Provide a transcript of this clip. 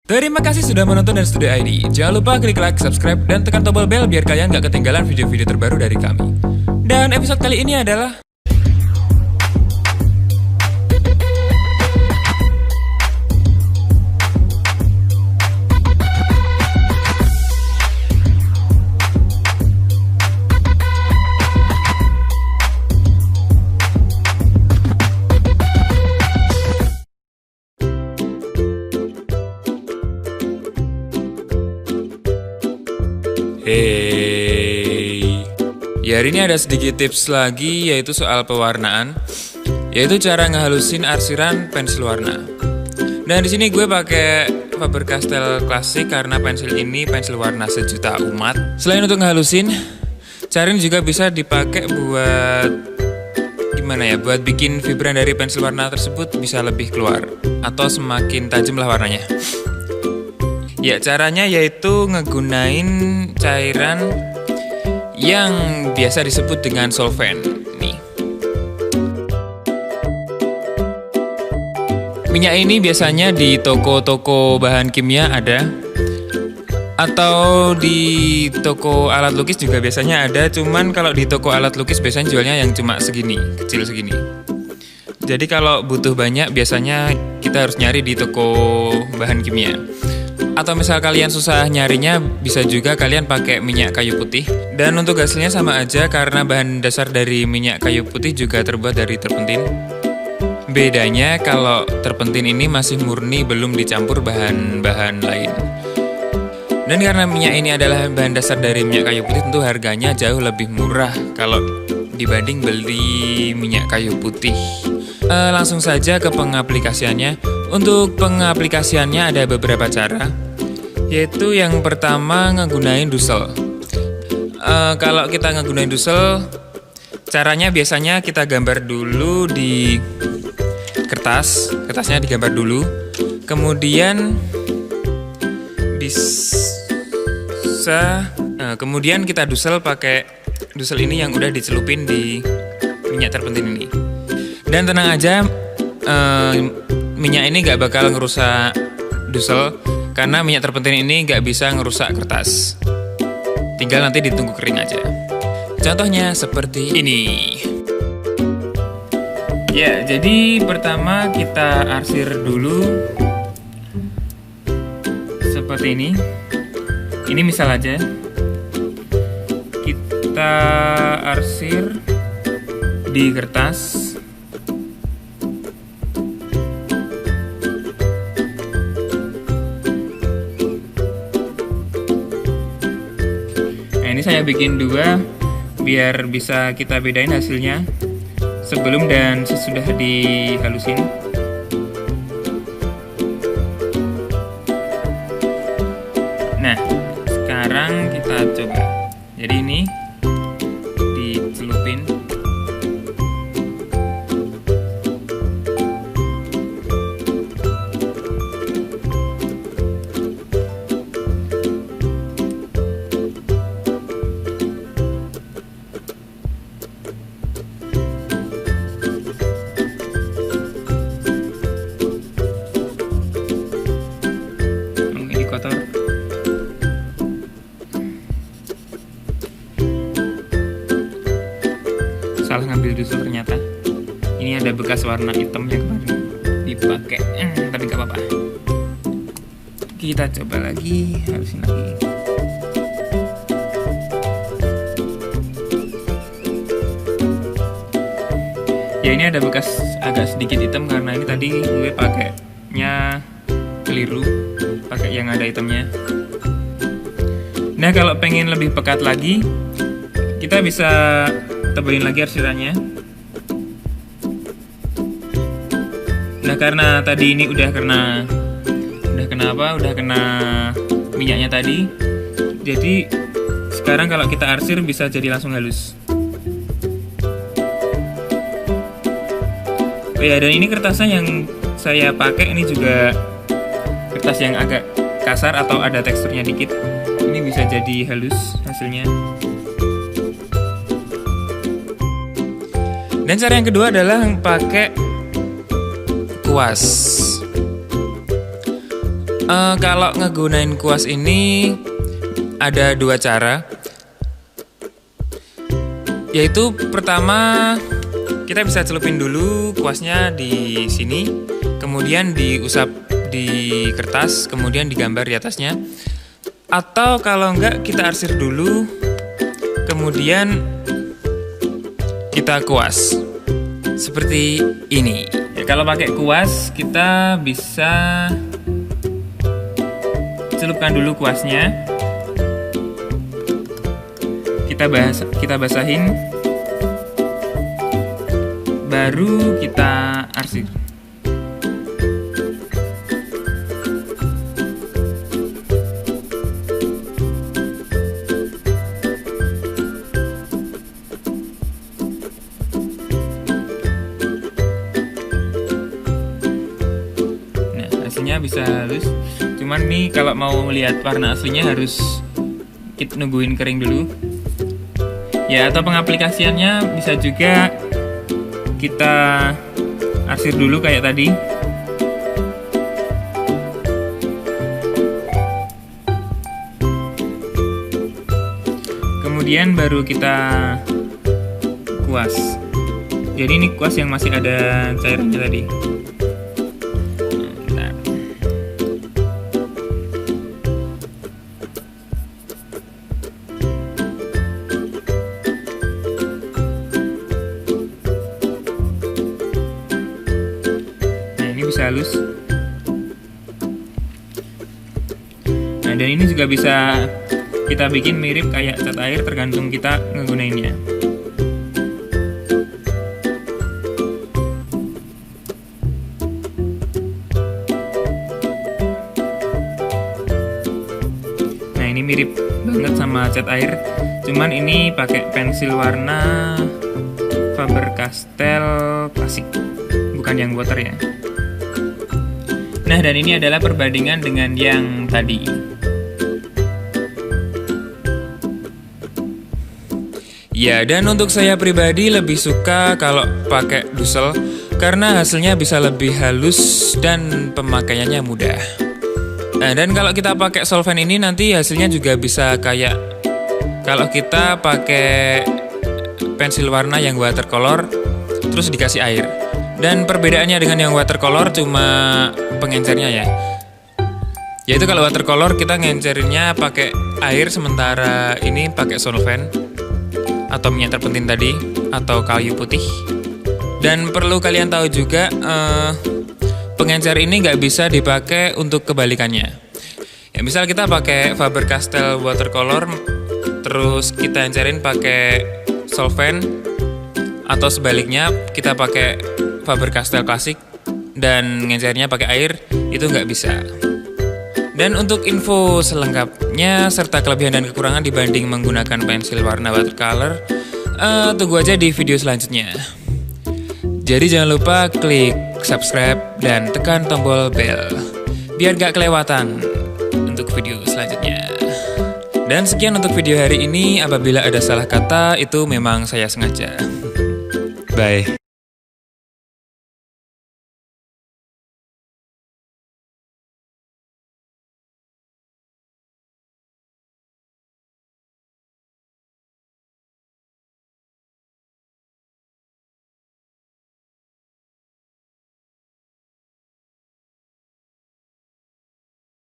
Terima kasih sudah menonton dan Studio ID. Jangan lupa klik like, subscribe, dan tekan tombol bel biar kalian gak ketinggalan video-video terbaru dari kami. Dan episode kali ini adalah hari ini ada sedikit tips lagi, yaitu soal pewarnaan, yaitu cara ngehalusin arsiran pensil warna. Dan di sini gue pakai Faber-Castell Classic karena pensil ini pensil warna sejuta umat. Selain untuk ngehalusin, cara ini juga bisa dipakai buat buat bikin vibran dari pensil warna tersebut bisa lebih keluar atau semakin tajamlah warnanya. Ya, caranya yaitu ngegunain cairan yang biasa disebut dengan solvent. Nih. Minyak ini biasanya di toko-toko bahan kimia ada, atau di toko alat lukis juga biasanya ada. Cuman kalau di toko alat lukis biasanya jualnya yang cuma segini, kecil segini. Jadi kalau butuh banyak biasanya kita harus nyari di toko bahan kimia. Atau misal kalian susah nyarinya, bisa juga kalian pakai minyak kayu putih. Dan untuk hasilnya sama aja karena bahan dasar dari minyak kayu putih juga terbuat dari terpentin. Bedanya kalau terpentin ini masih murni, belum dicampur bahan-bahan lain. Dan karena minyak ini adalah bahan dasar dari minyak kayu putih, tentu harganya jauh lebih murah kalau dibanding beli minyak kayu putih. Langsung saja ke pengaplikasiannya. Untuk pengaplikasiannya ada beberapa cara, yaitu yang pertama ngegunain dusel. Kalau kita ngegunain dusel, caranya biasanya kita gambar dulu di kertasnya digambar dulu, kemudian kemudian kita dusel pakai dusel ini yang udah dicelupin di minyak terpentin ini. Dan tenang aja, minyak ini gak bakal ngerusak dusel, karena minyak terpentin ini gak bisa ngerusak kertas. Tinggal nanti ditunggu kering aja. Contohnya seperti ini. Ya, jadi pertama kita arsir dulu seperti ini. Ini misal aja kita arsir di kertas. Ini saya bikin dua biar bisa kita bedain hasilnya sebelum dan sesudah dihalusin. Nah, sekarang kita coba. Jadi ini dicelupin. Salah ngambil dusel ternyata. Ini ada bekas warna hitam yang kemarin dipakai, tapi gak apa-apa. Kita coba lagi, halusin lagi. Ya, ini ada bekas agak sedikit hitam karena ini tadi gue pakainya keliru, pakai yang ada hitamnya. Nah, kalau pengen lebih pekat lagi, kita bisa tebelin lagi arsirannya. Nah, karena tadi ini udah kena minyaknya tadi, jadi sekarang kalau kita arsir bisa jadi langsung halus. Oh ya, dan ini kertasnya yang saya pakai ini juga kertas yang agak kasar atau ada teksturnya dikit. Ini bisa jadi halus hasilnya. Dan cara yang kedua adalah pakai kuas. Kalau ngegunain kuas ini ada 2 cara. Yaitu pertama, kita bisa celupin dulu kuasnya di sini, kemudian diusap di kertas, kemudian digambar di atasnya. Atau kalau enggak, kita arsir dulu, kemudian kita kuas seperti ini. Ya, kalau pakai kuas kita bisa celupkan dulu kuasnya. Kita basahin, baru kita arsir. Nah, hasilnya bisa halus. Cuman nih kalau mau lihat warna aslinya harus kita nungguin kering dulu. Ya, atau pengaplikasiannya bisa juga kita arsir dulu kayak tadi. Kemudian baru kita kuas. Jadi ini kuas yang masih ada cairannya tadi. Bisa halus. Nah, dan ini juga bisa kita bikin mirip kayak cat air, tergantung kita ngegunainnya. Nah, ini mirip banget sama cat air, cuman ini pakai pensil warna Faber-Castell klasik, bukan yang water ya. Nah, dan ini adalah perbandingan dengan yang tadi. Ya, dan untuk saya pribadi lebih suka kalau pakai dusel karena hasilnya bisa lebih halus dan pemakaiannya mudah. Nah, dan kalau kita pakai solvent ini nanti hasilnya juga bisa kayak kalau kita pakai pensil warna yang watercolor terus dikasih air. Dan perbedaannya dengan yang watercolor cuma pengencernya ya. Yaitu kalau watercolor kita ngencerinnya pakai air, sementara ini pakai solvent atau minyak terpentin tadi atau kayu putih. Dan perlu kalian tahu juga pengencer ini nggak bisa dipakai untuk kebalikannya. Ya, misal kita pakai Faber-Castell watercolor terus kita encerin pakai solvent, atau sebaliknya kita pakai Faber-Castell klasik dan ngecernya pakai air, itu nggak bisa. Dan untuk info selengkapnya serta kelebihan dan kekurangan dibanding menggunakan pensil warna watercolor, tunggu aja di video selanjutnya. Jadi jangan lupa klik subscribe dan tekan tombol bell biar gak kelewatan untuk video selanjutnya. Dan sekian untuk video hari ini. Apabila ada salah kata, itu memang saya sengaja. Bye.